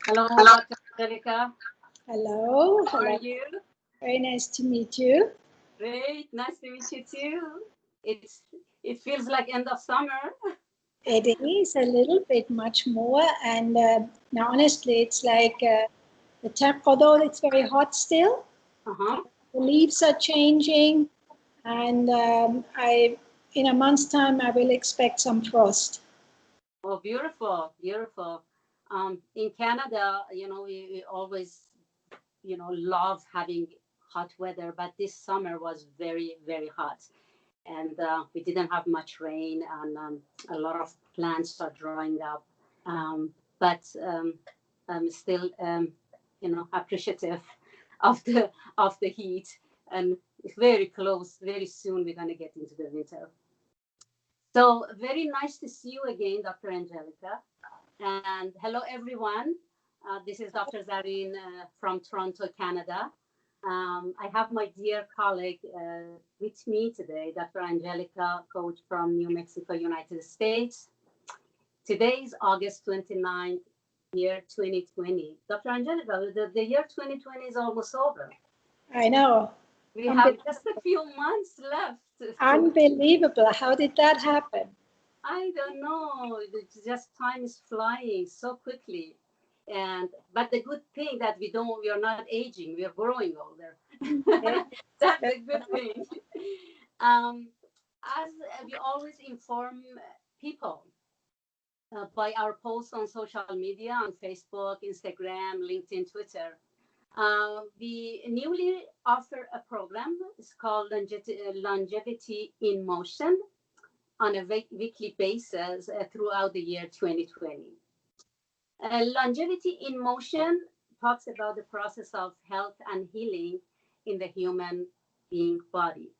Hello, Dr. Angelica. Hello. How are you? Very nice to meet you. Great. Nice to meet you too. It feels like end of summer. It is a little bit much more, and now honestly, it's like the temp. Although it's very hot still, Uh-huh. the leaves are changing, and in a month's time, I will expect some frost. Oh, beautiful, beautiful. In Canada, we always, love having hot weather, but this summer was very, very hot. And we didn't have much rain, and a lot of plants are drying up. But I'm still, appreciative of the heat, and it's very close. Very soon, we're gonna get into the winter. So very nice to see you again, Dr. Angelica. And hello, everyone. This is Dr. Zarrin from Toronto, Canada. I have my dear colleague with me today, Dr. Angelica, coach from New Mexico, United States. Today is August 29th, year 2020. Dr. Angelica, the year 2020 is almost over. I know. We have just a few months left. Unbelievable. How did that happen? I don't know. It's just time is flying so quickly. But the good thing that we are not aging, we are growing older. That's a good thing. As we always inform people by our posts on social media, on Facebook, Instagram, LinkedIn, Twitter, we newly offer a program. It's called Longevity in Motion on a weekly basis throughout the year 2020. Longevity in Motion talks about the process of health and healing in the human being body.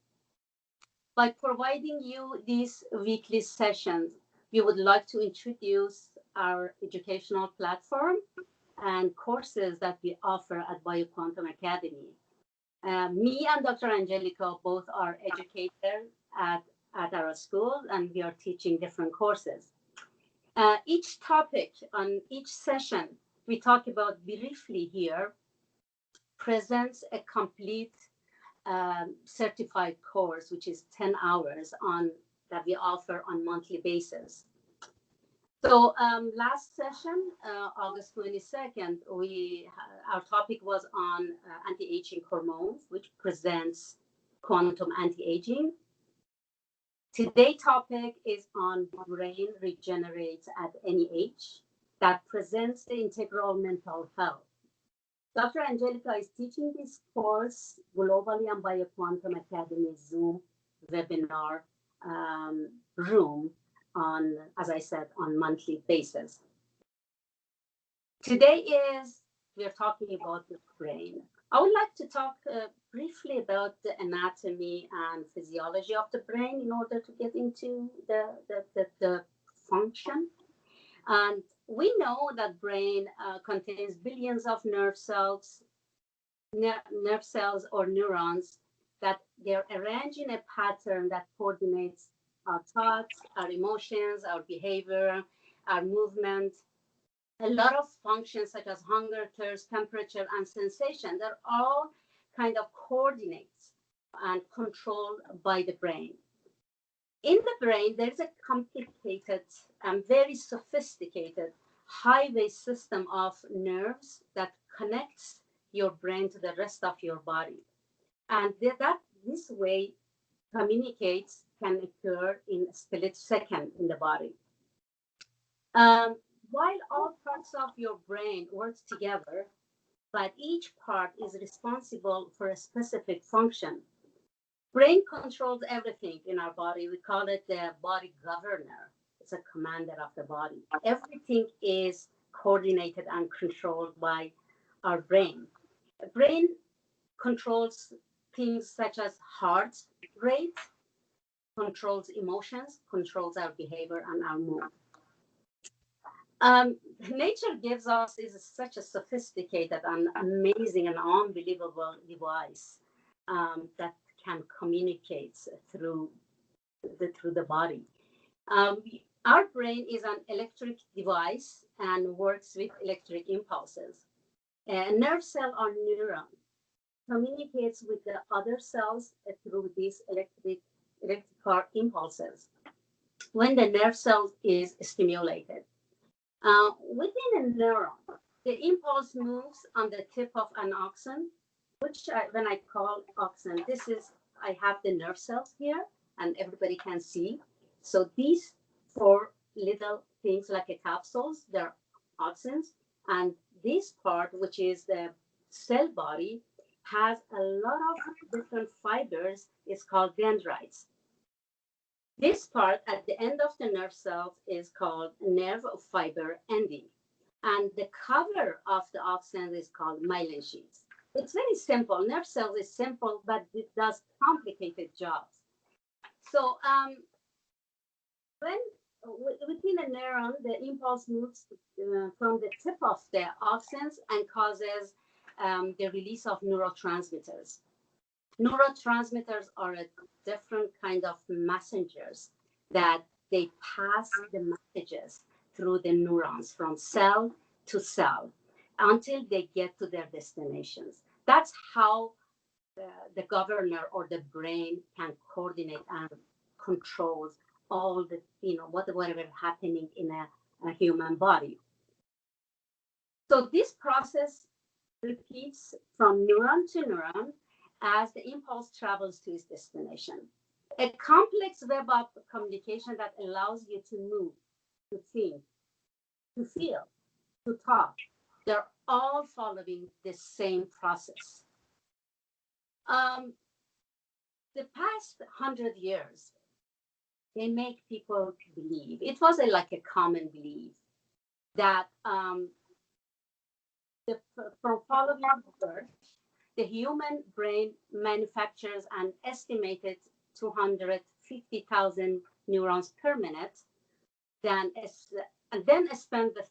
By providing you these weekly sessions, we would like to introduce our educational platform and courses that we offer at Quantum Academy. Me and Dr. Angelica both are educators at our school, and we are teaching different courses. Each topic on each session we talk about briefly here presents a complete certified course, which is 10 hours that we offer on monthly basis. So last session, August 22nd, our topic was on anti-aging hormones, which presents quantum anti-aging. Today's topic is on brain regenerates at any age, that presents the integral mental health. Dr. Angelica is teaching this course globally on Quantum Academy Zoom webinar room on, as I said, on monthly basis. Today we're talking about the brain. I would like to talk briefly about the anatomy and physiology of the brain in order to get into the function. And we know that brain contains billions of nerve cells or neurons, that they're arranged in a pattern that coordinates our thoughts, our emotions, our behavior, our movement. A lot of functions such as hunger, thirst, temperature, and sensation, they're all kind of coordinated and controlled by the brain. In the brain, there's a complicated and very sophisticated highway system of nerves that connects your brain to the rest of your body. And this way communicates can occur in a split second in the body. While all parts of your brain work together, but each part is responsible for a specific function. Brain controls everything in our body. We call it the body governor. It's a commander of the body. Everything is coordinated and controlled by our brain. The brain controls things such as heart rate, controls emotions, controls our behavior and our mood. Nature gives us such a sophisticated and amazing and unbelievable device that can communicate through the body. Our brain is an electric device and works with electric impulses. A nerve cell or neuron communicates with the other cells through these electrical impulses. When the nerve cell is stimulated, within a neuron, the impulse moves on the tip of an axon, which when I call axon, this is, I have the nerve cells here and everybody can see. So these four little things like a capsules, they're axons. And this part, which is the cell body, has a lot of different fibers. It's called dendrites. This part at the end of the nerve cells is called nerve fiber ending. And the cover of the axon is called myelin sheaths. It's very simple. Nerve cells is simple, but it does complicated jobs. So when within a neuron, the impulse moves from the tip of the axons and causes the release of neurotransmitters. Neurotransmitters are a different kind of messengers that they pass the messages through the neurons from cell to cell until they get to their destinations. That's how the governor or the brain can coordinate and controls all the, whatever happening in a human body. So this process repeats from neuron to neuron as the impulse travels to its destination. A complex web of communication that allows you to move, to think, to feel, to talk. They're all following the same process. The past 100 years, they make people believe, it was like a common belief that from following birth, the human brain manufactures an estimated 250,000 neurons per minute, and then spend the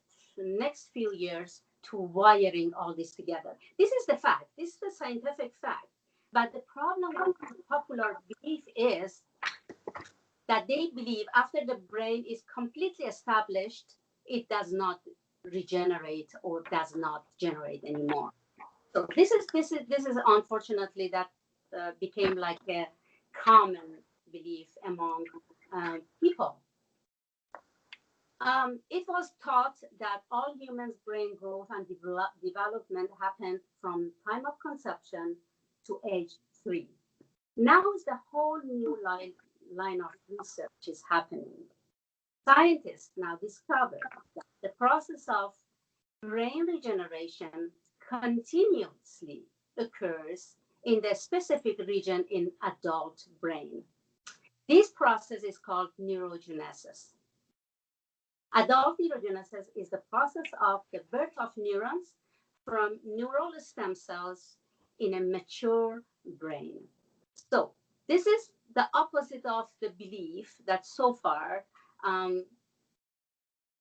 next few years to wiring all this together. This is the fact. This is the scientific fact. But the problem with the popular belief is that they believe after the brain is completely established, it does not regenerate or does not generate anymore. So this is unfortunately that became like a common belief among people. It was thought that all humans' brain growth and development happened from time of conception to age 3. Now is the whole new line of research is happening. Scientists now discover that the process of brain regeneration continuously occurs in the specific region in adult brain. This process is called neurogenesis. Adult neurogenesis is the process of the birth of neurons from neural stem cells in a mature brain. So this is the opposite of the belief that so far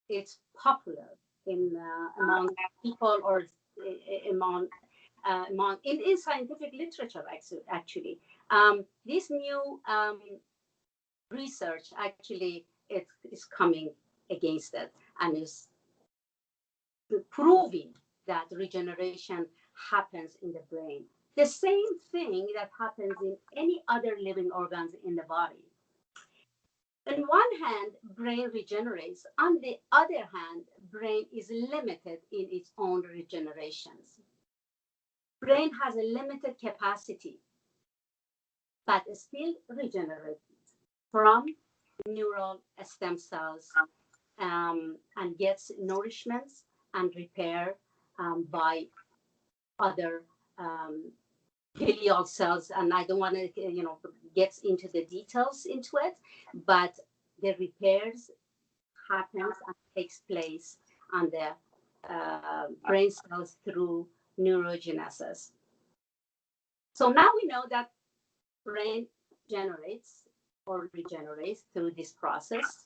it's popular in among people or among in scientific literature actually. This new research actually it is coming against it and is proving that regeneration happens in the brain. The same thing that happens in any other living organs in the body. On one hand, brain regenerates. On the other hand, brain is limited in its own regenerations. Brain has a limited capacity, but it still regenerates from neural stem cells and gets nourishment and repair by other glial cells. And I don't want to, get into the details into it, but the repairs happens and takes place on the brain cells through neurogenesis. So now we know that brain generates or regenerates through this process.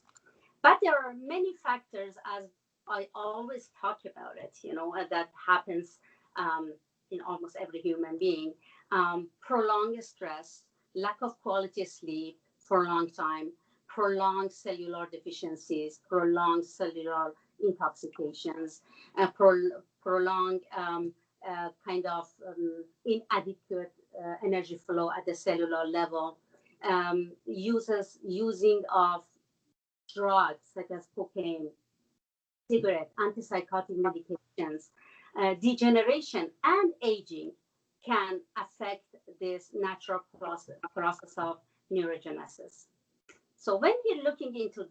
But there are many factors, as I always talk about it, that happens in almost every human being. Prolonged stress, lack of quality sleep for a long time, prolonged cellular deficiencies, prolonged cellular intoxications, prolonged kind of inadequate energy flow at the cellular level, using of drugs such as cocaine, cigarette, antipsychotic medications, degeneration, and aging can affect this natural process of neurogenesis. So when we're looking into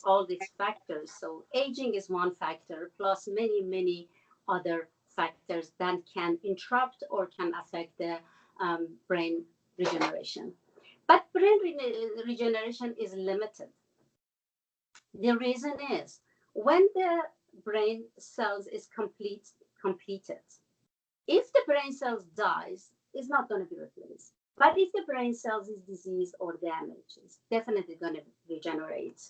all these factors, so aging is one factor, plus many other factors that can interrupt or can affect the brain regeneration. But brain regeneration is limited. The reason is when the brain cells is completed, if the brain cells dies, it's not going to be replaced. But if the brain cells is diseased or damaged, it's definitely going to regenerate.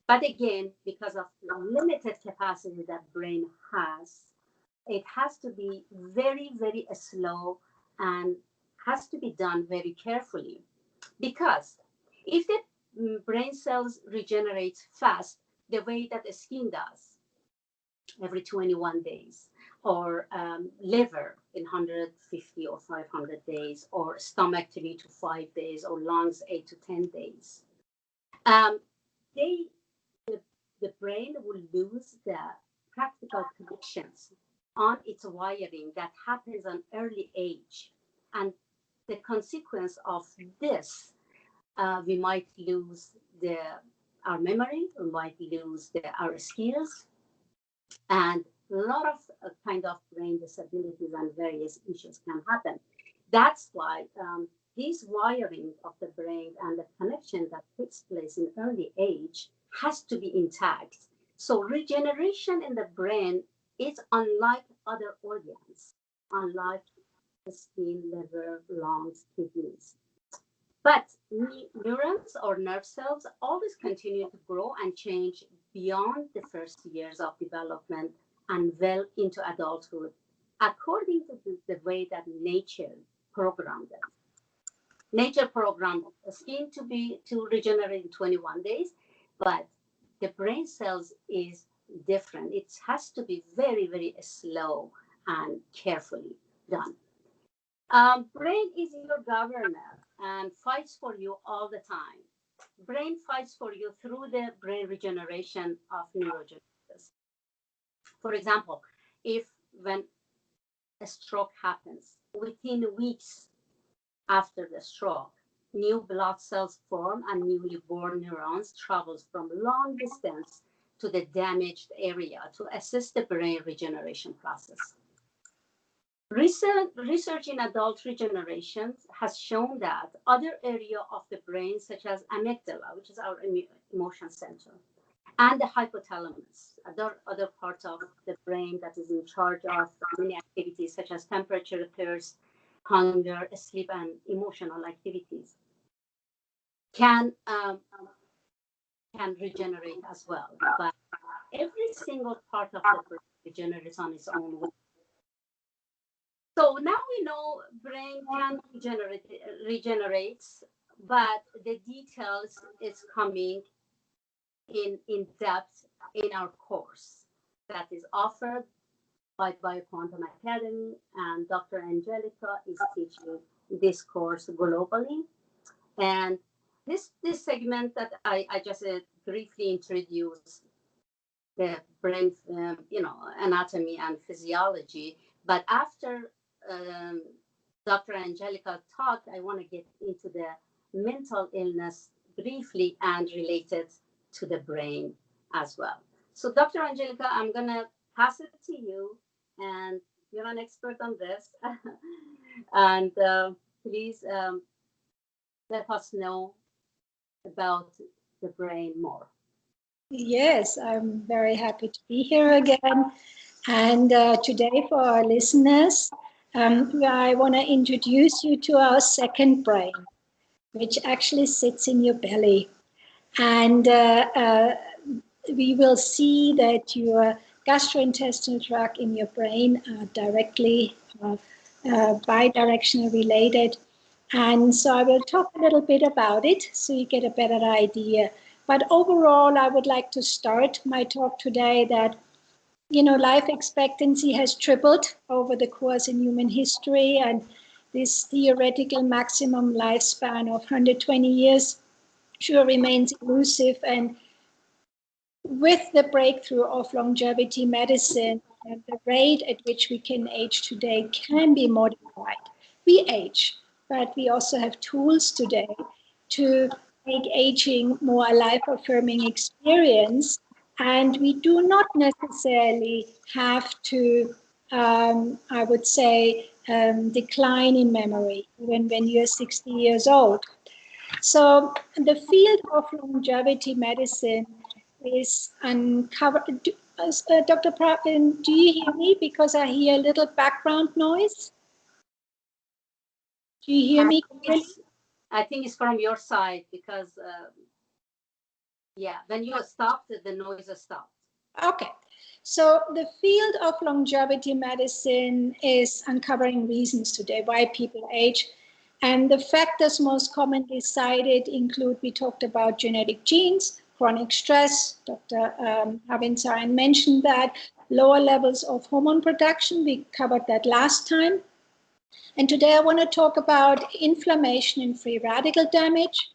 But again, because of the limited capacity that brain has, it has to be very, very slow and has to be done very carefully. Because if the brain cells regenerate fast, the way that the skin does, every 21 days, or liver in 150 or 500 days, or stomach 3 to 5 days, or lungs 8 to 10 days. The brain will lose the practical connections on its wiring that happens on early age. And the consequence of this, we might lose our memory, we might lose our skills, and a lot of kind of brain disabilities and various issues can happen. That's why this wiring of the brain and the connection that takes place in early age has to be intact. So regeneration in the brain is unlike other organs, unlike the skin, liver, lungs, kidneys. But neurons or nerve cells always continue to grow and change beyond the first years of development and well into adulthood, according to the way that nature programmed them. Nature programmed the skin to regenerate in 21 days, but the brain cells is different. It has to be very, very slow and carefully done. Brain is your governor and fights for you all the time. Brain fights for you through the brain regeneration of neurogenesis. For example, when a stroke happens, within weeks after the stroke, new blood cells form and newly born neurons travels from long distance to the damaged area to assist the brain regeneration process. Research in adult regeneration has shown that other areas of the brain, such as amygdala, which is our emotion center, and the hypothalamus, other parts of the brain that is in charge of many activities, such as temperature, thirst, hunger, sleep, and emotional activities, can regenerate as well. But every single part of the brain regenerates on its own way. So now we know brain can regenerates, but the details is coming in depth in our course that is offered by Quantum Academy, and Dr. Angelica is teaching this course globally. And this segment that I just briefly introduced the brain, anatomy and physiology, but after Dr. Angelica talked, I want to get into the mental illness briefly and related to the brain as well. So Dr. Angelica, I'm going to pass it to you, and you're an expert on this. And please let us know about the brain more. Yes, I'm very happy to be here again. And today for our listeners, I want to introduce you to our second brain, which actually sits in your belly. And we will see that your gastrointestinal tract in your brain are directly bidirectionally related. And so I will talk a little bit about it so you get a better idea But overall, I would like to start my talk today that, life expectancy has tripled over the course in human history, and this theoretical maximum lifespan of 120 years sure remains elusive. And with the breakthrough of longevity medicine, the rate at which we can age today can be modified. We age, but we also have tools today to make aging more a life-affirming experience. And we do not necessarily have to, I would say, decline in memory, even when you're 60 years old. So the field of longevity medicine is uncovered. Dr. Pravin, do you hear me? Because I hear a little background noise. Do you hear me? I think it's from your side because, yeah, when you stopped, the noise stopped. Okay. So the field of longevity medicine is uncovering reasons today why people age. And the factors most commonly cited include, we talked about genetic genes, chronic stress, Dr. Zarrin mentioned that, lower levels of hormone production, we covered that last time. And today I want to talk about inflammation and free radical damage,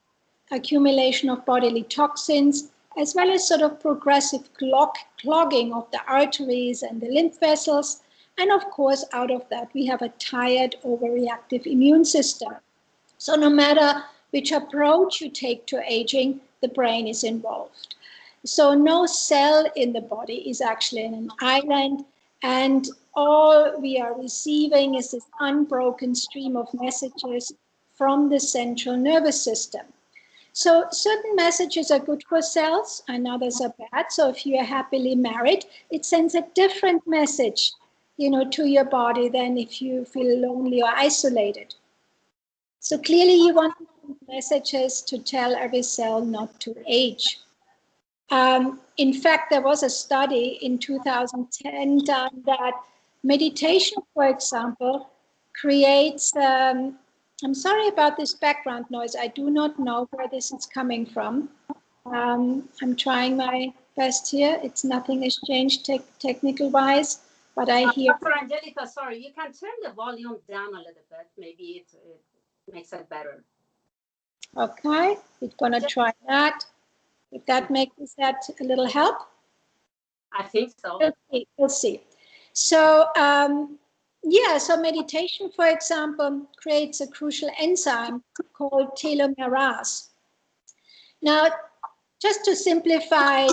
accumulation of bodily toxins, as well as sort of progressive clogging of the arteries and the lymph vessels. And of course, out of that, we have a tired, overreactive immune system. So no matter which approach you take to aging, the brain is involved. So no cell in the body is actually an island, and all we are receiving is this unbroken stream of messages from the central nervous system. So certain messages are good for cells and others are bad. So if you are happily married, it sends a different message, to your body than if you feel lonely or isolated. So clearly you want messages to tell every cell not to age. In fact, there was a study in 2010 done that meditation, for example, creates, I'm sorry about this background noise. I do not know where this is coming from. I'm trying my best here. It's nothing has changed technical wise, but I hear. Dr. Angelica, sorry, you can turn the volume down a little bit. Maybe it makes it better. Okay, we're gonna try that. If that makes that a little help. I think so. We'll see. So so meditation, for example, creates a crucial enzyme called telomerase. Now, just to simplify,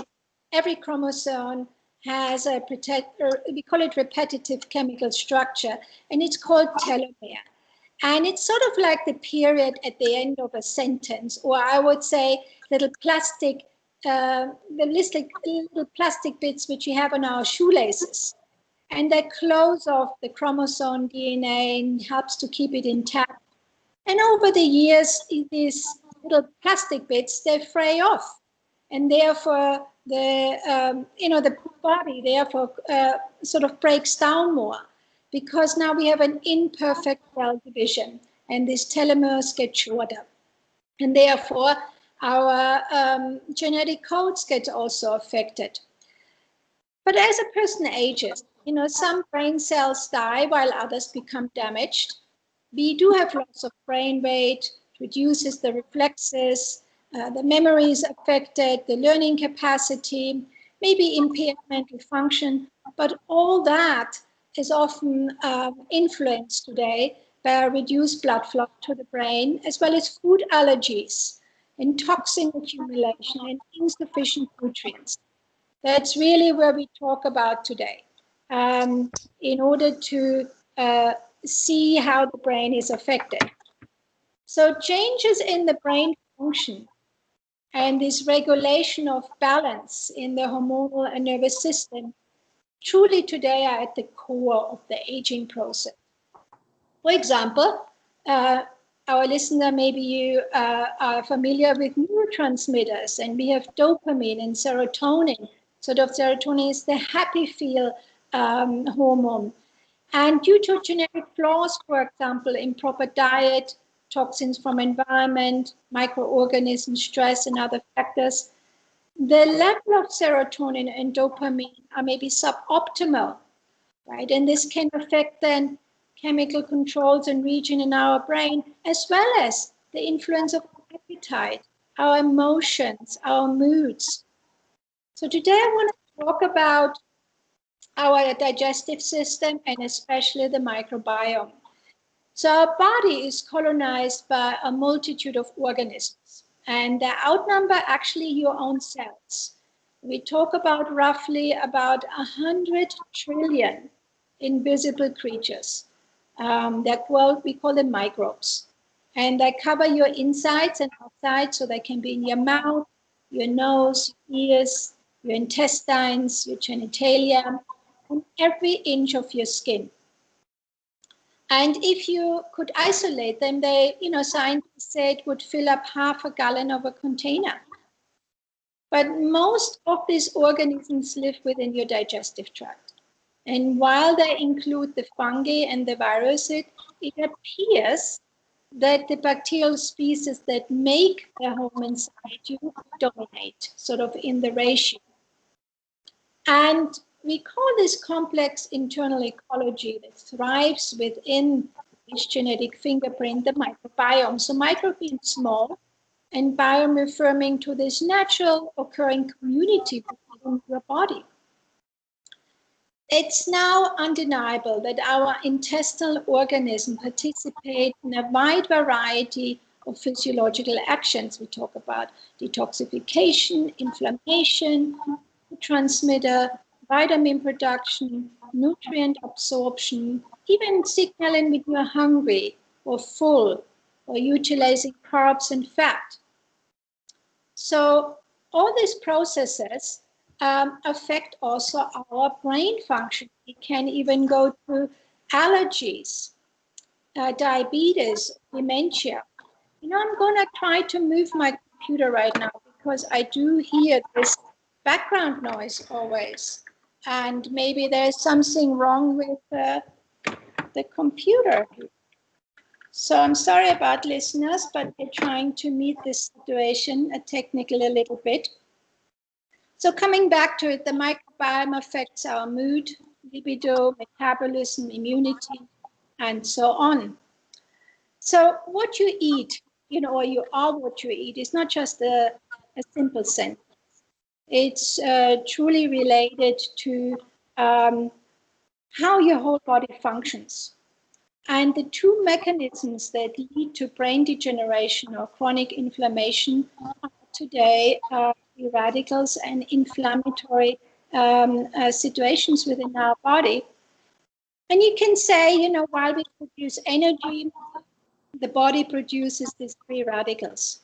every chromosome has we call it repetitive chemical structure, and it's called telomere. And it's sort of like the period at the end of a sentence, or I would say little plastic, little plastic bits which we have on our shoelaces. And they close off the chromosome DNA and helps to keep it intact. And over the years, these little plastic bits, they fray off. And therefore, the body therefore sort of breaks down more, because now we have an imperfect cell division and these telomeres get shorter. And therefore, our genetic codes get also affected. But as a person ages, some brain cells die while others become damaged. We do have loss of brain weight, reduces the reflexes, the memory is affected, the learning capacity, maybe impaired mental function, but all that is often influenced today by reduced blood flow to the brain, as well as food allergies and toxin accumulation and insufficient nutrients. That's really where we talk about today, in order to see how the brain is affected. So changes in the brain function and this regulation of balance in the hormonal and nervous system truly today are at the core of the aging process. For example, our listener, maybe you are familiar with neurotransmitters, and we have dopamine and serotonin. Sort of serotonin is the happy feel hormone. And due to genetic flaws, for example, improper diet, toxins from environment, microorganisms, stress, and other factors, the level of serotonin and dopamine are maybe suboptimal, right? And this can affect then chemical controls and region in our brain, as well as the influence of appetite, our emotions, our moods. So today I want to talk about our digestive system and especially the microbiome. So our body is colonized by a multitude of organisms, and they outnumber actually your own cells. We talk about roughly about 100 trillion invisible creatures. We call them microbes. And they cover your insides and outsides, so they can be in your mouth, your nose, your ears, your intestines, your genitalia, and every inch of your skin. And if you could isolate them, scientists say it would fill up half a gallon of a container. But most of these organisms live within your digestive tract. And while they include the fungi and the viruses, it appears that the bacterial species that make their home inside you dominate, sort of in the ratio. And we call this complex internal ecology that thrives within this genetic fingerprint, the microbiome. So microbiome is small, and biome referring to this natural occurring community within your body. It's now undeniable that our intestinal organisms participate in a wide variety of physiological actions. We talk about detoxification, inflammation, transmitter, vitamin production, nutrient absorption, even signaling when you're hungry or full, or utilizing carbs and fat. So all these processes affect also our brain function. It can even go to allergies, diabetes, dementia. I'm going to try to move my computer right now because I do hear this background noise always. And maybe there's something wrong with the computer. So I'm sorry about listeners, but we're trying to meet this situation technically a little bit. So coming back to it, the microbiome affects our mood, libido, metabolism, immunity, and so on. So what you eat, or you are what you eat, is not just a simple sentence. It's truly related to how your whole body functions. And the two mechanisms that lead to brain degeneration or chronic inflammation are today free radicals and inflammatory situations within our body. And you can say, while we produce energy, the body produces these free radicals,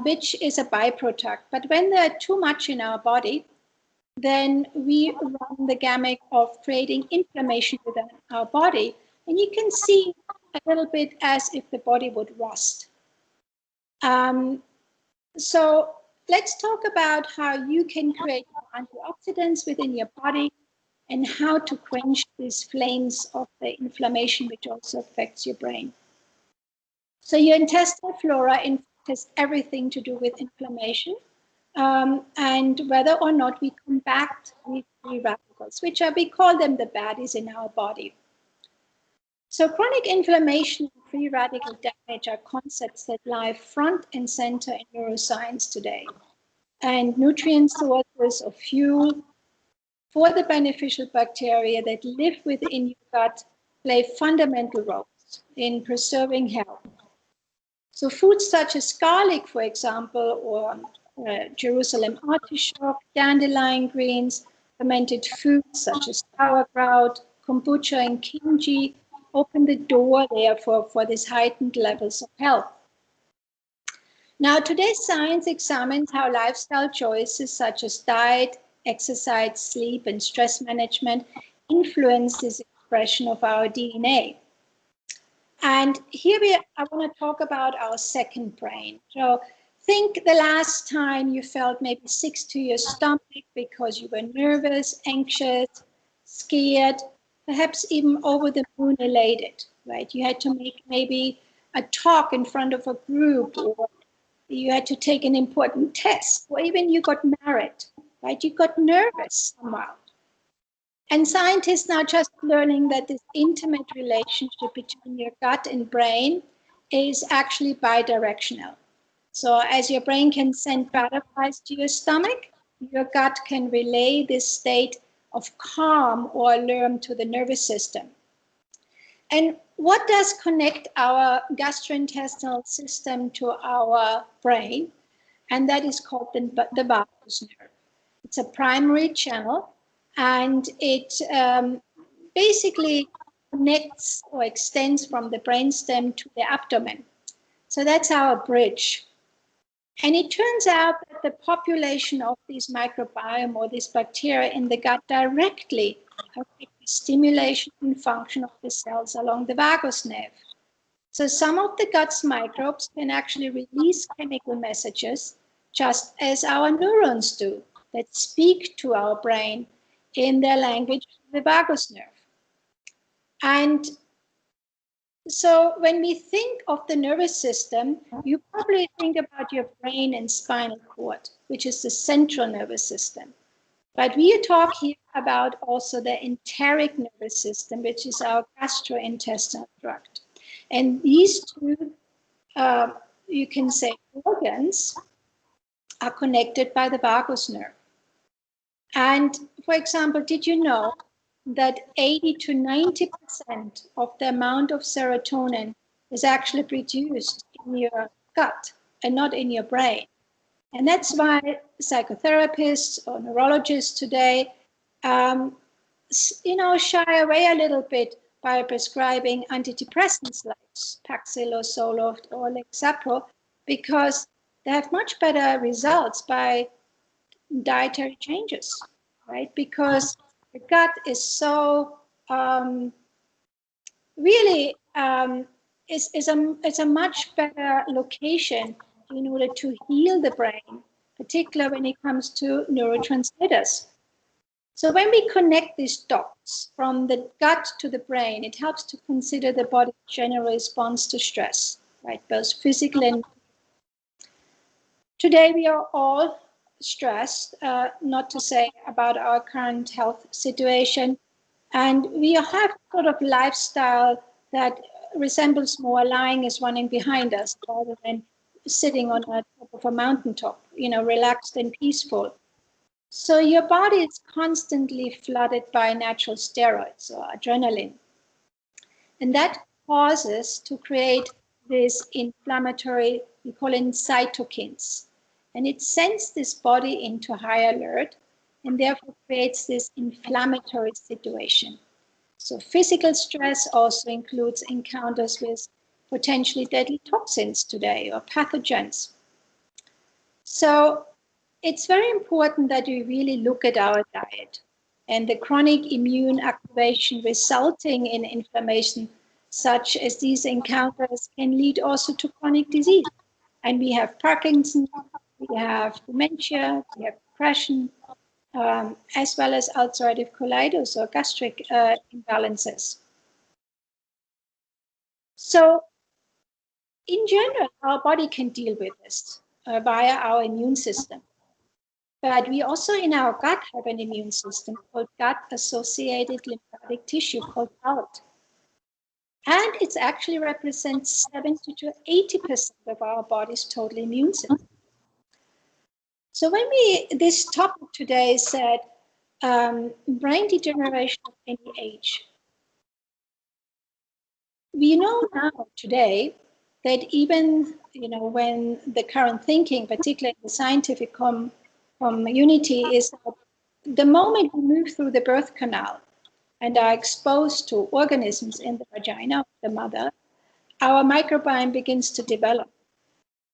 which is a byproduct. But when there are too much in our body, then we run the gamut of creating inflammation within our body. And you can see a little bit as if the body would rust. So let's talk about how you can create antioxidants within your body and how to quench these flames of the inflammation, which also affects your brain. So your intestinal flora has everything to do with inflammation and whether or not we combat these free radicals, which we call them the baddies in our body. So chronic inflammation and free radical damage are concepts that lie front and center in neuroscience today. And nutrient sources of fuel for the beneficial bacteria that live within your gut play fundamental roles in preserving health. So foods such as garlic, for example, or Jerusalem artichoke, dandelion greens, fermented foods such as sauerkraut, kombucha, and kimchi open the door there for these heightened levels of health. Now, today's science examines how lifestyle choices such as diet, exercise, sleep, and stress management influence this expression of our DNA. And here I want to talk about our second brain. So think the last time you felt maybe sick to your stomach because you were nervous, anxious, scared, perhaps even over the moon elated, right? You had to make maybe a talk in front of a group, or you had to take an important test, or even you got married, right? You got nervous somehow. And scientists now just learning that this intimate relationship between your gut and brain is actually bidirectional. So as your brain can send butterflies to your stomach, your gut can relay this state of calm or alarm to the nervous system. And what does connect our gastrointestinal system to our brain? And that is called the vagus nerve. It's a primary channel, and it basically connects or extends from the brainstem to the abdomen. So that's our bridge. And it turns out that the population of these microbiome or these bacteria in the gut directly affect the stimulation and function of the cells along the vagus nerve. So some of the gut's microbes can actually release chemical messages, just as our neurons do, that speak to our brain in their language, the vagus nerve. And so when we think of the nervous system, you probably think about your brain and spinal cord, which is the central nervous system. But we talk here about also the enteric nervous system, which is our gastrointestinal tract. And these two, you can say, organs are connected by the vagus nerve. And for example, did you know that 80 to 90% of the amount of serotonin is actually produced in your gut and not in your brain? And that's why psychotherapists or neurologists today, shy away a little bit by prescribing antidepressants like Paxil or Zoloft or Lexapro, because they have much better results by dietary changes, right? Because the gut is so really is a much better location in order to heal the brain, particularly when it comes to neurotransmitters. So when we connect these dots from the gut to the brain, it helps to consider the body's general response to stress, right? Both physical and today we are all stressed, not to say about our current health situation. And we have sort of lifestyle that resembles more lying as running behind us rather than sitting on the top of a mountaintop, relaxed and peaceful. So your body is constantly flooded by natural steroids or adrenaline. And that causes to create this inflammatory, we call it cytokines. And it sends this body into high alert and therefore creates this inflammatory situation. So physical stress also includes encounters with potentially deadly toxins today or pathogens. So it's very important that we really look at our diet and the chronic immune activation resulting in inflammation, such as these encounters, can lead also to chronic disease. And we have Parkinson's, we have dementia, we have depression, as well as ulcerative colitis or gastric imbalances. So in general, our body can deal with this via our immune system. But we also in our gut have an immune system called gut-associated lymphatic tissue called GALT. And it actually represents 70 to 80% of our body's total immune system. So when this topic today said brain degeneration of any age, we know now today that even when the current thinking, particularly in the scientific community, is that the moment we move through the birth canal and are exposed to organisms in the vagina of the mother, our microbiome begins to develop.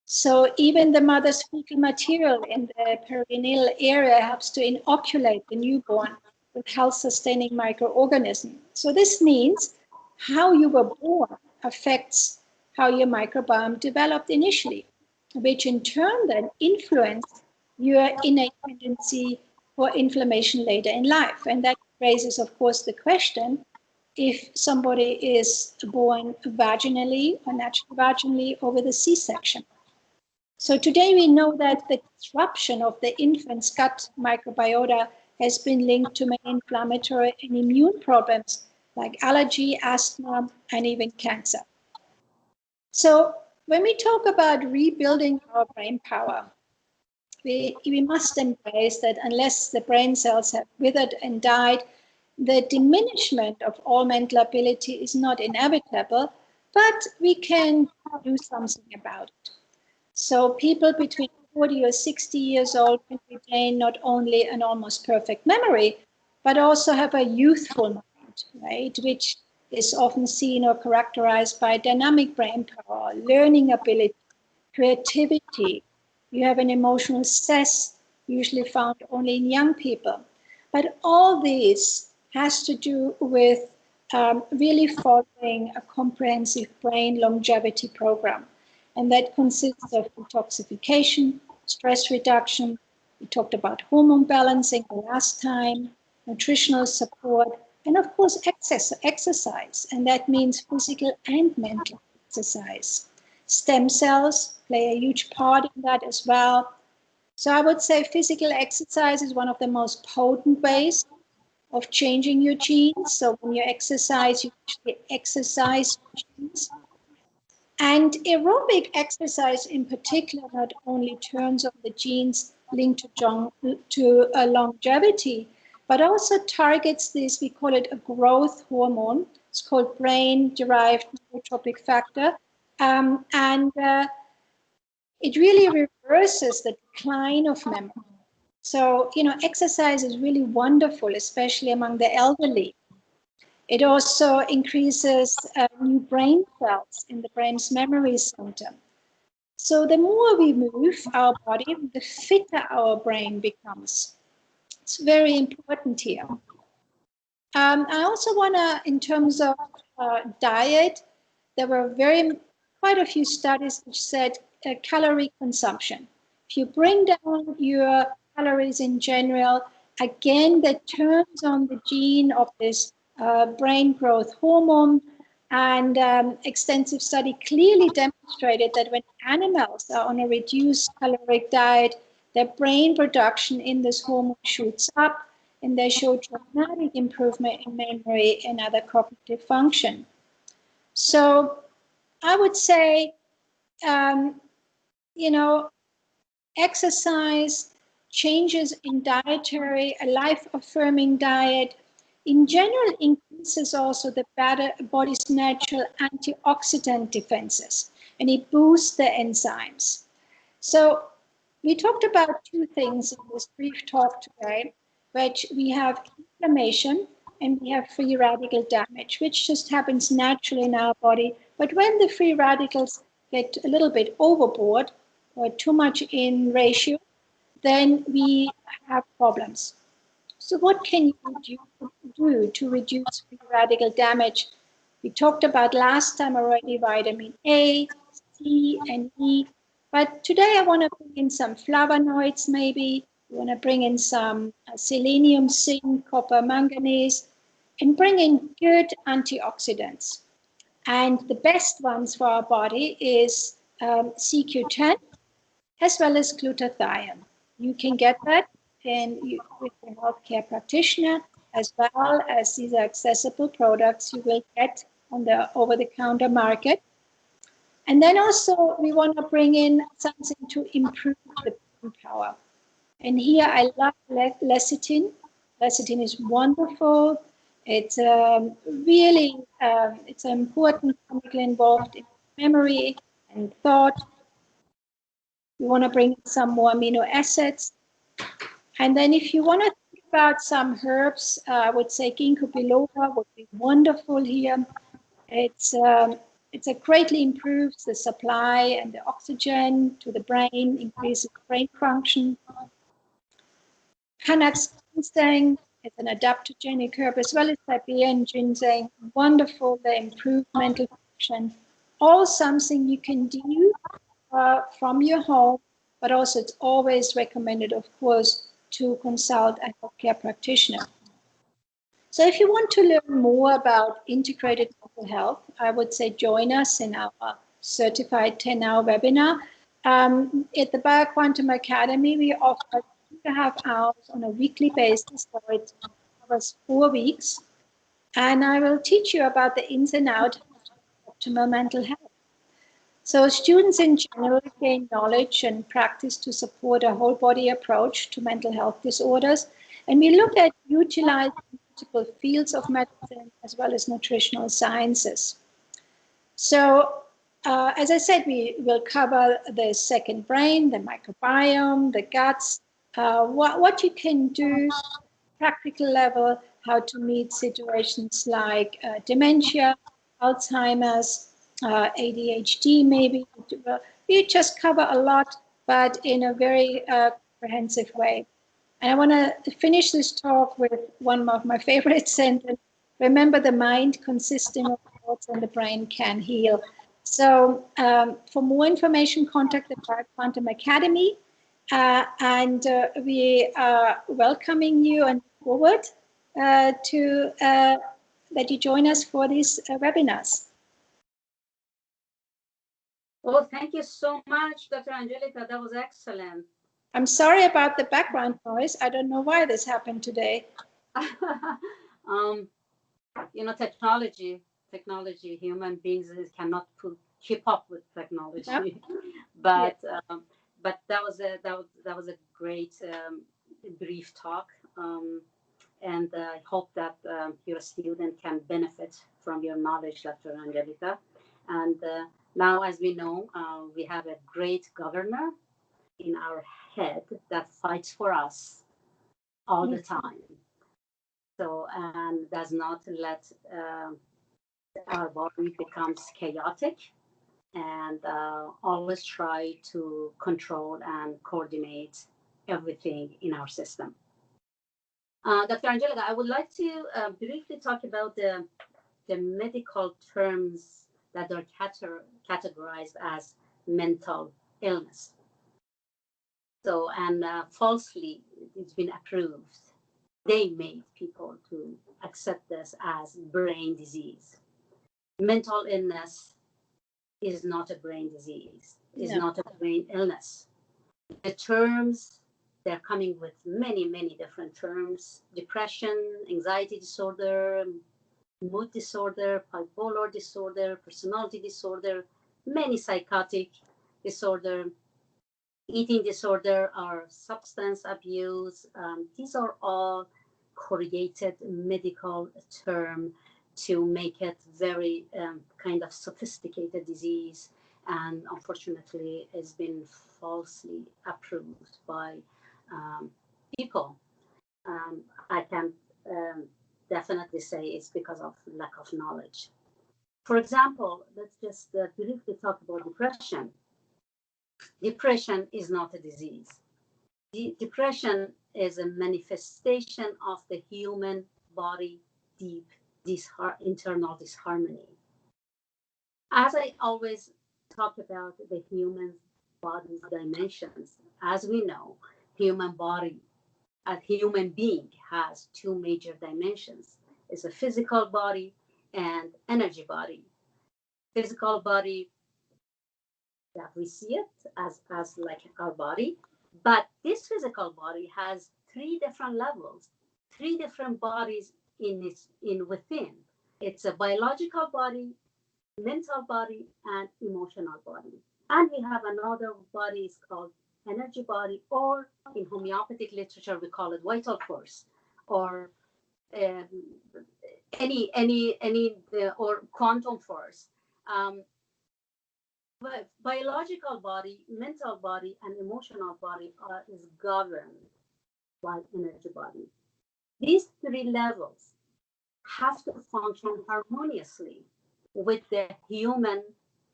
So even the mother's fecal material in the perineal area helps to inoculate the newborn with health-sustaining microorganisms. So this means how you were born affects how your microbiome developed initially, which in turn then influenced your innate tendency for inflammation later in life. And that raises, of course, the question, if somebody is born vaginally or naturally vaginally or with a C-section. So today we know that the disruption of the infant's gut microbiota has been linked to many inflammatory and immune problems like allergy, asthma, and even cancer. So when we talk about rebuilding our brain power, we must embrace that unless the brain cells have withered and died, the diminishment of all mental ability is not inevitable, but we can do something about it. So people between 40 or 60 years old can retain not only an almost perfect memory, but also have a youthful mind, right? Which is often seen or characterized by dynamic brain power, learning ability, creativity. You have an emotional zest, usually found only in young people. But all this has to do with really following a comprehensive brain longevity program. And that consists of detoxification, stress reduction. We talked about hormone balancing the last time, nutritional support, and of course, exercise. And that means physical and mental exercise. Stem cells play a huge part in that as well. So I would say physical exercise is one of the most potent ways of changing your genes. So when you exercise, you actually exercise your genes. And aerobic exercise in particular not only turns on the genes linked to longevity, but also targets this, we call it a growth hormone. It's called brain-derived neurotrophic factor. And it really reverses the decline of memory. So, exercise is really wonderful, especially among the elderly. It also increases new brain cells in the brain's memory center. So the more we move our body, the fitter our brain becomes. It's very important here. I also want to, in terms of diet, there were quite a few studies which said calorie consumption. If you bring down your calories in general, again, that turns on the gene of this brain growth hormone. And extensive study clearly demonstrated that when animals are on a reduced caloric diet, their brain production in this hormone shoots up, and they show dramatic improvement in memory and other cognitive function. So I would say, exercise, changes in dietary, a life-affirming diet, in general increases also the body's natural antioxidant defenses, and it boosts the enzymes. So we talked about two things in this brief talk today, which we have inflammation and we have free radical damage, which just happens naturally in our body. But when the free radicals get a little bit overboard or too much in ratio, then we have problems. So what can you do to reduce free radical damage? We talked about last time already vitamin A, C, and E. But today I want to bring in some flavonoids maybe. We want to bring in some selenium, zinc, copper, manganese, and bring in good antioxidants. And the best ones for our body is CQ10 as well as glutathione. You can get that with your healthcare practitioner, as well as these are accessible products you will get on the over-the-counter market. And then also we want to bring in something to improve the brain power. And here I love lecithin. Lecithin is wonderful. It's really, it's an important chemical involved in memory and thought. We want to bring in some more amino acids. And then if you want to think about some herbs, I would say ginkgo biloba would be wonderful here. It's a greatly improves the supply and the oxygen to the brain, increases brain function. Panax ginseng is an adaptogenic herb as well as Siberian ginseng. Wonderful, they improve mental function. All something you can do from your home, but also it's always recommended, of course, to consult a healthcare practitioner. So if you want to learn more about integrated mental health, I would say join us in our certified 10-hour webinar. At the Quantum Academy, we offer 2.5 hours on a weekly basis, so it covers 4 weeks. And I will teach you about the ins and outs of optimal mental health. So students in general gain knowledge and practice to support a whole body approach to mental health disorders. And we look at utilizing multiple fields of medicine as well as nutritional sciences. So as I said, we will cover the second brain, the microbiome, the guts, what you can do practical level, how to meet situations like dementia, Alzheimer's, ADHD maybe. We just cover a lot, but in a very comprehensive way. And I want to finish this talk with one of my favorite sentences. Remember, the mind consisting of thoughts and the brain can heal. So for more information, contact the Quantum Academy. And we are welcoming you and forward to that you join us for these webinars. Oh, thank you so much, Dr. Angelica. That was excellent. I'm sorry about the background noise. I don't know why this happened today. You know, technology, human beings cannot keep up with technology. Yep. But yeah. But that was a great brief talk, and I hope that your student can benefit from your knowledge, Dr. Angelica. And now, as we know, we have a great governor in our head that fights for us all the time. So, and does not let our body becomes chaotic, and always try to control and coordinate everything in our system. Dr. Angelica, I would like to briefly talk about the medical terms that are categorized as mental illness. So, and falsely, it's been approved. They made people to accept this as brain disease. Mental illness is not a brain disease, is not a brain illness. The terms, they're coming with many, many different terms: depression, anxiety disorder, mood disorder, bipolar disorder, personality disorder, many psychotic disorder, eating disorder, or substance abuse. These are all created medical term to make it very kind of sophisticated disease, and unfortunately has been falsely approved by people. I can definitely say it's because of lack of knowledge. For example, let's just briefly talk about depression. Depression is not a disease. Depression is a manifestation of the human body deep internal disharmony. As I always talk about the human body's dimensions, as we know, human body, a human being has two major dimensions. It's a physical body and energy body. Physical body, that we see it as like our body, but this physical body has three different levels, three different bodies in within. It's a biological body, mental body, and emotional body. And we have another body is called energy body, or in homeopathic literature we call it vital force, or or quantum force. But biological body, mental body, and emotional body is governed by energy body. These three levels have to function harmoniously with the human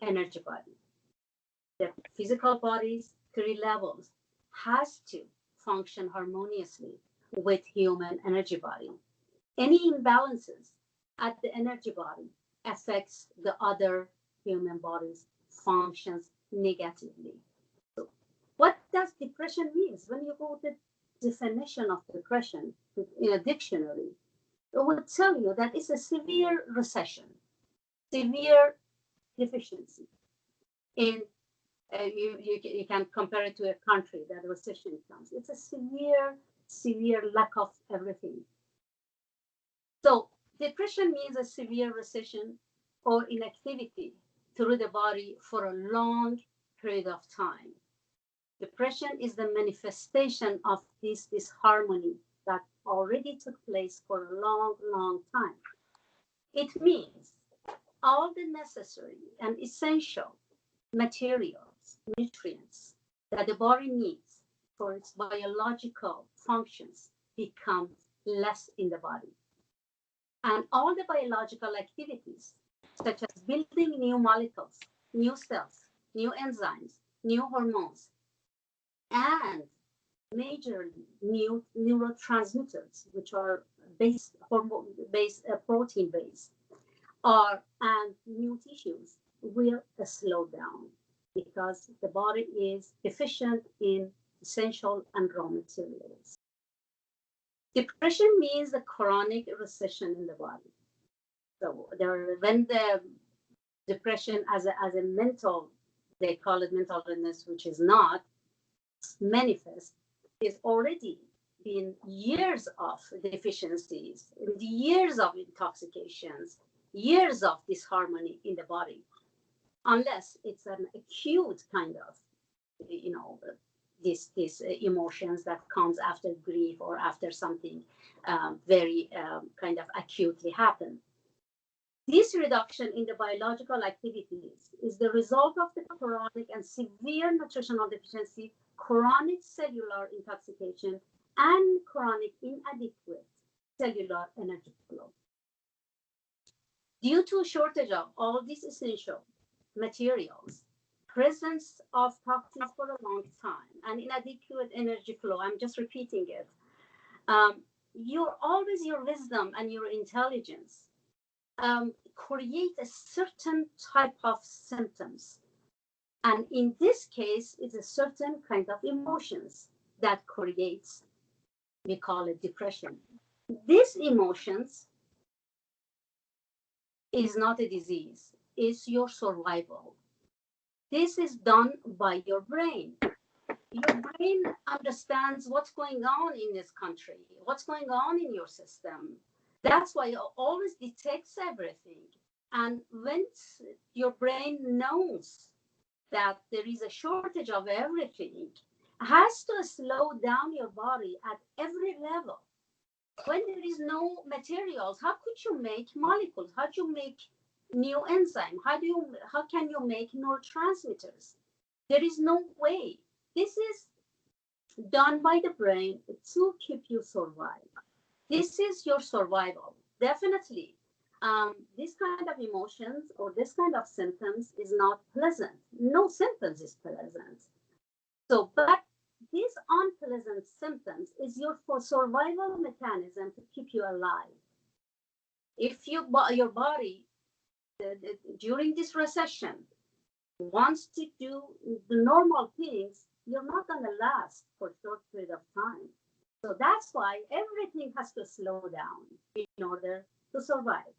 energy body. The physical body's three levels has to function harmoniously with human energy body. Any imbalances at the energy body affects the other human body's functions negatively. So what does depression mean? When you go to the definition of depression in a dictionary, it would tell you that it's a severe recession, severe deficiency in You can compare it to a country that recession comes. It's a severe lack of everything. So depression means a severe recession or inactivity through the body for a long period of time. Depression is the manifestation of this disharmony that already took place for a long time. It means all the necessary and essential materials, nutrients that the body needs for its biological functions become less in the body. And all the biological activities, such as building new molecules, new cells, new enzymes, new hormones, and majorly new neurotransmitters, which are protein based, and new tissues will slow down because the body is deficient in essential and raw materials. Depression means a chronic recession in the body. So when the depression as a mental, they call it mental illness, which is not manifest, is already been years of deficiencies, years of intoxications, years of disharmony in the body, unless it's an acute kind of, these emotions that comes after grief or after something very kind of acutely happen. This reduction in the biological activities is the result of the chronic and severe nutritional deficiency, chronic cellular intoxication, and chronic inadequate cellular energy flow. Due to a shortage of all these essential materials, presence of toxins for a long time, and inadequate energy flow, I'm just repeating it, your wisdom and your intelligence create a certain type of symptoms. And in this case, it's a certain kind of emotions that creates, we call it depression. These emotions is not a disease, it's your survival. This is done by your brain. Your brain understands what's going on in this country, what's going on in your system. That's why it always detects everything. And once your brain knows that there is a shortage of everything, has to slow down your body at every level. When there is no materials, how could you make molecules? How do you make new enzyme? How can you make neurotransmitters? There is no way. This is done by the brain to keep you survive. This is your survival. Definitely, this kind of emotions or this kind of symptoms is not pleasant. No symptoms is pleasant. So, but these unpleasant symptoms is your survival mechanism to keep you alive. If your body during this recession wants to do the normal things, you're not going to last for a short period of time. So that's why everything has to slow down in order to survive.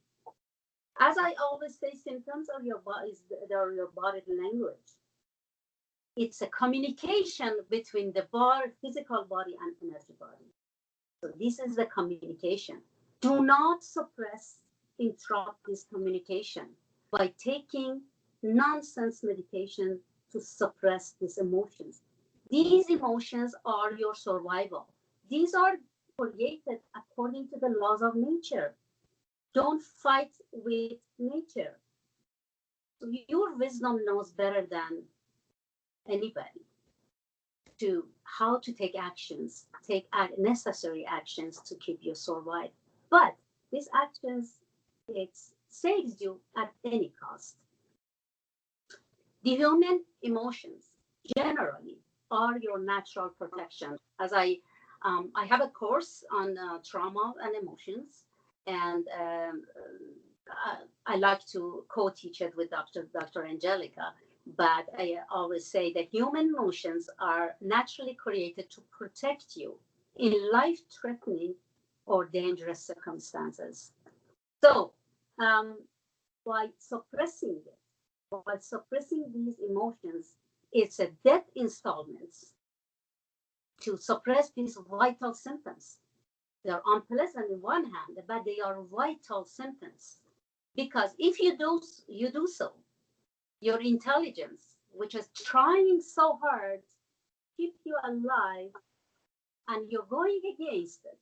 As I always say, symptoms of your body are your body language. It's a communication between the physical body and energy body. So this is the communication. Do not suppress, interrupt this communication by taking nonsense medication to suppress these emotions. These emotions are your survival. These are created according to the laws of nature. Don't fight with nature. So your wisdom knows better than anybody to how to take actions, take necessary actions to keep you survive. But these actions, it saves you at any cost. The human emotions generally are your natural protection. As I have a course on trauma and emotions, and I like to co-teach it with Dr. Angelica. But I always say that human emotions are naturally created to protect you in life-threatening or dangerous circumstances. So, while suppressing these emotions, It's a debt installments to suppress these vital symptoms. They are unpleasant in one hand, but they are vital symptoms. Because if you do so, your intelligence, which is trying so hard to keep you alive, and you're going against it,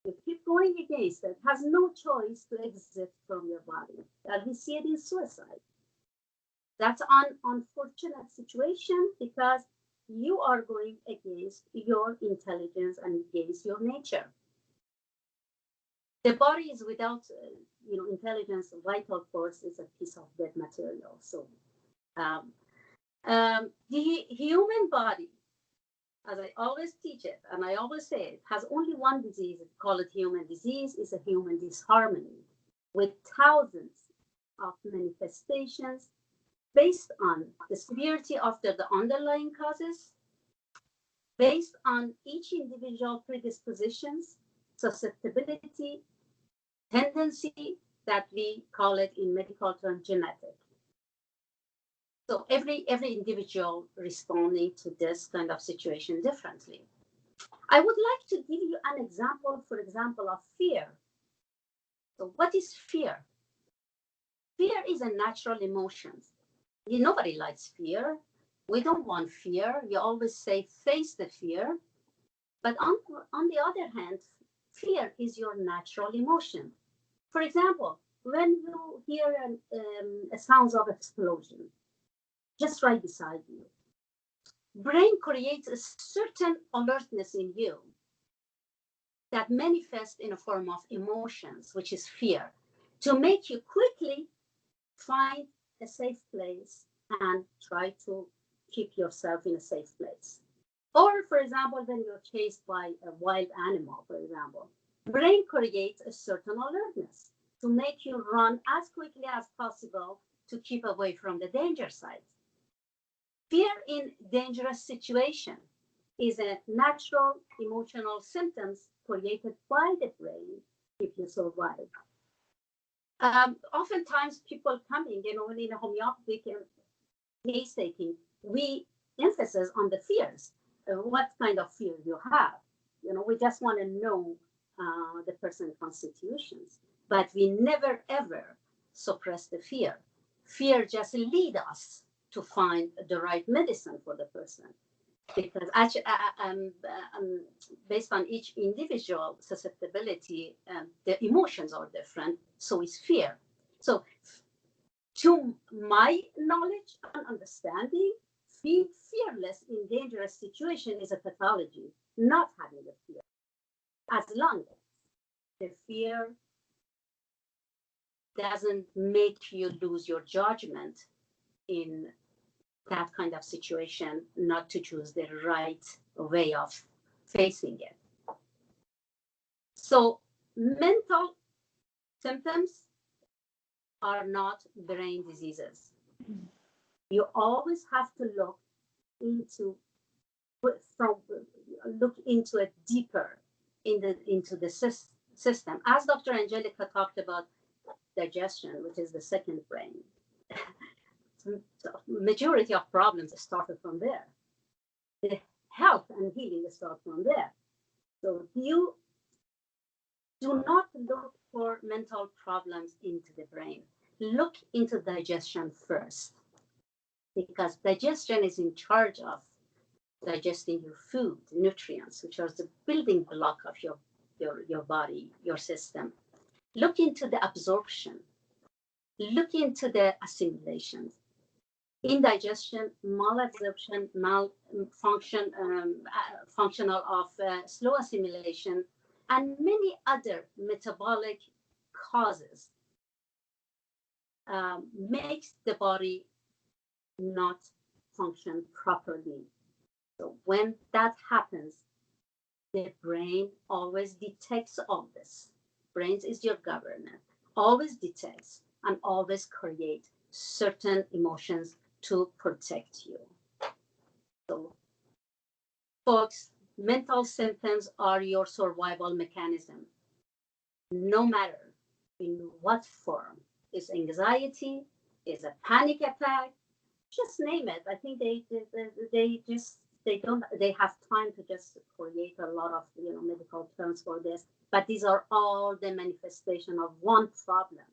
you keep going against it, has no choice to exit from your body. And we see it in suicide. That's an unfortunate situation because you are going against your intelligence and against your nature. The body is without, intelligence, vital force is a piece of dead material. So the human body, as I always teach it, and I always say it, has only one disease. It's called human disease. It's a human disharmony with thousands of manifestations based on the severity of the underlying causes, based on each individual predispositions, susceptibility, tendency, that we call it in medical term genetic. So every individual responding to this kind of situation differently. I would like to give you an example, for example, of fear. So what is fear? Fear is a natural emotion. Nobody likes fear. We don't want fear. You always say face the fear. But on the other hand, fear is your natural emotion. For example, when you hear a sound of explosion, just right beside you, brain creates a certain alertness in you that manifests in a form of emotions, which is fear, to make you quickly find a safe place and try to keep yourself in a safe place. Or, for example, when you're chased by a wild animal, for example, brain creates a certain alertness to make you run as quickly as possible to keep away from the danger sites. Fear in dangerous situation is a natural emotional symptoms created by the brain if you survive. Oftentimes people coming, in a homeopathic case taking, we emphasis on the fears. What kind of fear you have? We just want to know the person constitutions, but we never ever suppress the fear. Fear just lead us to find the right medicine for the person, because actually, based on each individual susceptibility, the emotions are different. So is fear. So, to my knowledge and understanding, being fearless in dangerous situation is a pathology, not having the fear. As long as the fear doesn't make you lose your judgment in that kind of situation, not to choose the right way of facing it. So mental symptoms are not brain diseases. You always have to look into it deeper into the system. As Dr. Angelica talked about digestion, which is the second brain, majority of problems started from there. The health and healing start from there. So you do not look for mental problems into the brain. Look into digestion first, because digestion is in charge of digesting your food, nutrients, which are the building block of your body, your system. Look into the absorption. Look into the assimilation. Indigestion, malabsorption, malfunction, functional of slow assimilation, and many other metabolic causes makes the body not function properly. So when that happens, the brain always detects all this. Brain is your governor, always detects and always create certain emotions to protect you. So, folks, mental symptoms are your survival mechanism, no matter in what form. Is anxiety, is a panic attack, just name it. I think they have time to just create a lot of medical terms for this. But these are all the manifestation of one problem,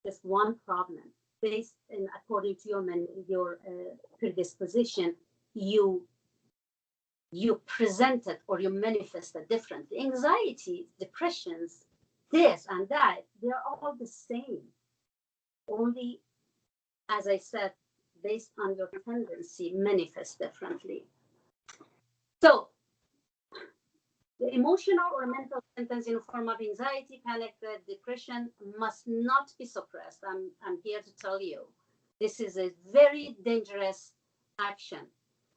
just one problem. Based in according to your predisposition, you present it or you manifest it differently. Anxiety, depressions, this and that, they're all the same. Only, as I said, based on your tendency, manifest differently. So, the emotional or mental symptoms in the form of anxiety, panic, depression must not be suppressed. I'm here to tell you, this is a very dangerous action,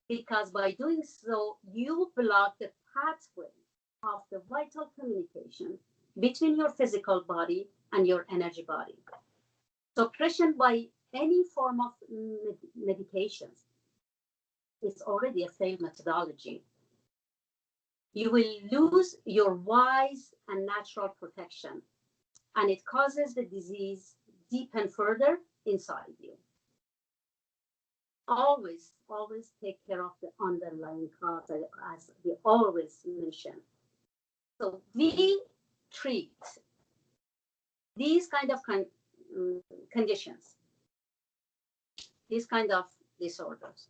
because by doing so, you block the pathway of the vital communication between your physical body and your energy body. Suppression by any form of medications is already a failed methodology. You will lose your wise and natural protection, and it causes the disease deepen further inside you. Always take care of the underlying cause, as we always mention. So we treat these kind of conditions, these kind of disorders,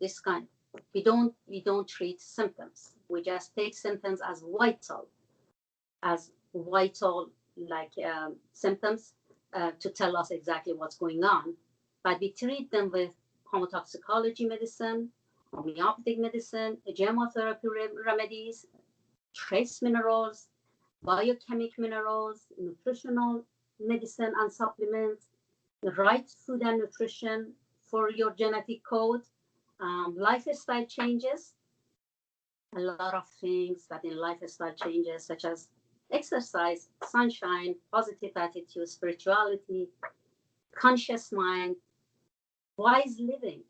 we don't treat symptoms. We just take symptoms as vital like symptoms to tell us exactly what's going on. But we treat them with homotoxicology medicine, homeopathic medicine, gemotherapy remedies, trace minerals, biochemical minerals, nutritional medicine and supplements, the right food and nutrition for your genetic code, lifestyle changes, a lot of things that in lifestyle changes, such as exercise, sunshine, positive attitude, spirituality, conscious mind, wise living.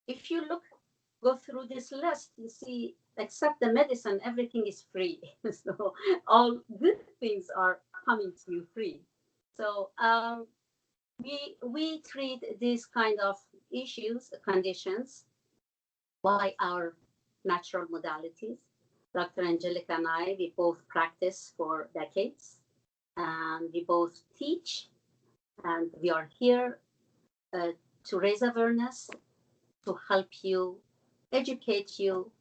If you go through this list, you see, except the medicine, everything is free. So all good things are coming to you free. So we treat these kind of issues, conditions, by our natural modalities. Dr. Angelica and I, we both practice for decades, and we both teach, and we are here to raise awareness, to help you, educate you,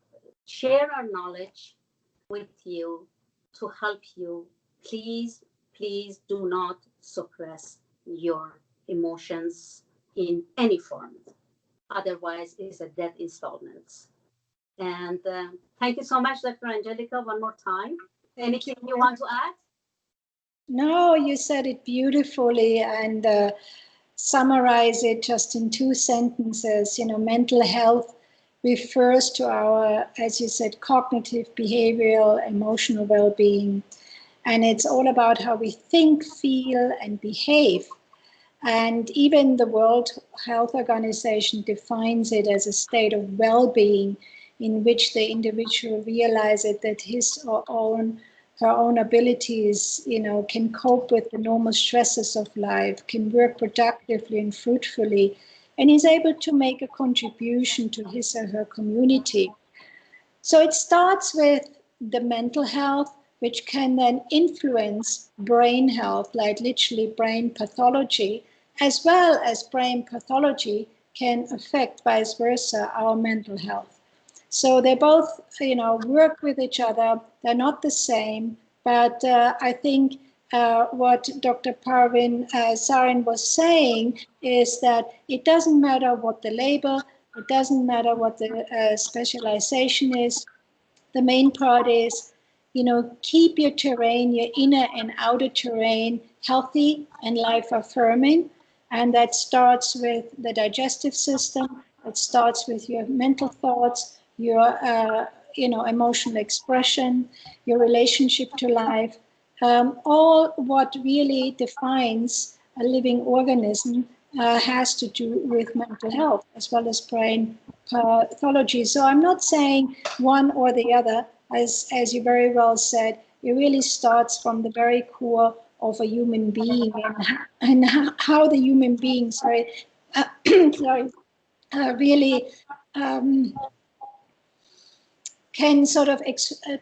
share our knowledge with you, to help you. Please do not suppress your emotions in any form. Otherwise, it's a dead installment. And thank you so much, Dr. Angelica, one more time. Anything you want to add? No, you said it beautifully, and summarize it just in 2 sentences. Mental health refers to our, as you said, cognitive, behavioral, emotional well-being. And it's all about how we think, feel, and behave. And even the World Health Organization defines it as a state of well-being in which the individual realizes that his or her own abilities, can cope with the normal stresses of life, can work productively and fruitfully, and is able to make a contribution to his or her community. So it starts with the mental health, which can then influence brain health, like literally brain pathology, as well as brain pathology can affect vice versa our mental health. So they both, work with each other. They're not the same, but I think what Dr. Parvin Zarrin was saying is that it doesn't matter what the label, it doesn't matter what the specialization is. The main part is, keep your terrain, your inner and outer terrain, healthy and life affirming. And that starts with the digestive system. It starts with your mental thoughts, your emotional expression, your relationship to life, all what really defines a living organism has to do with mental health as well as brain pathology. So I'm not saying one or the other, as you very well said. It really starts from the very core of a human being and how the human being, sorry, really can sort of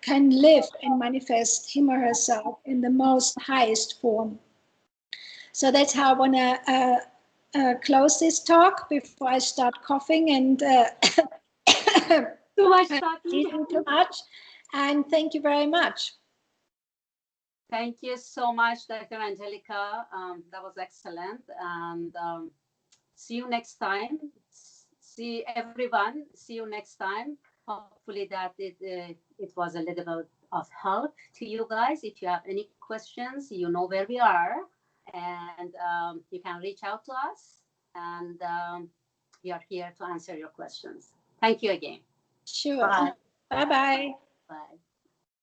can live and manifest him or herself in the most highest form. So that's how I want to close this talk before I start coughing and too much talking. too much. And thank you very much. Thank you so much, Dr. Angelica. That was excellent. And see you next time. See everyone. See you next time. Hopefully that it was a little bit of help to you guys. If you have any questions, you know where we are, and you can reach out to us, and we are here to answer your questions. Thank you again. Sure. Bye. Bye-bye. Bye.